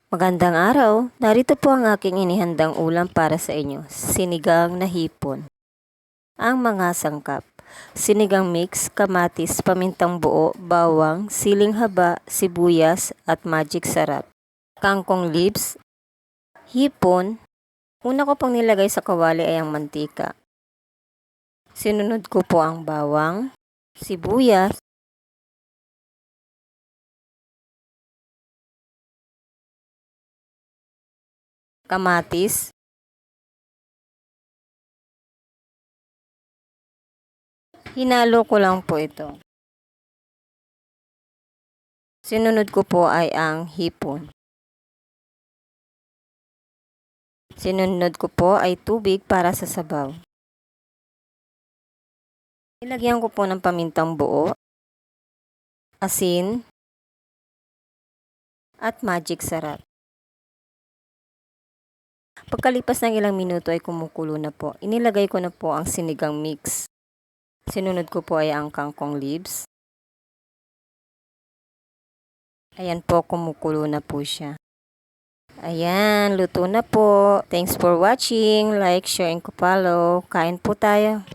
Magandang araw, narito po ang aking inihandang ulam para sa inyo, sinigang na hipon. Ang mga sangkap, sinigang mix, kamatis, pamintang buo, bawang, siling haba, sibuyas at magic sarap. Kangkong leaves, hipon, una ko pang nilagay sa kawali ay ang mantika. Sinunod ko po ang bawang, sibuyas, kamatis, hinalo ko lang po ito. Sinunod ko po ay ang hipon. Sinunod ko po ay tubig para sa sabaw. Nilagyan ko po ng pamintang buo, asin, at magic sarap. Pagkalipas ng ilang minuto ay kumukulo na po. Inilagay ko na po ang sinigang mix. Sinunod ko po ay ang kangkong leaves. Ayan po, kumukulo na po siya. Ayan, luto na po. Thanks for watching. Like, share, and follow. Kain po tayo.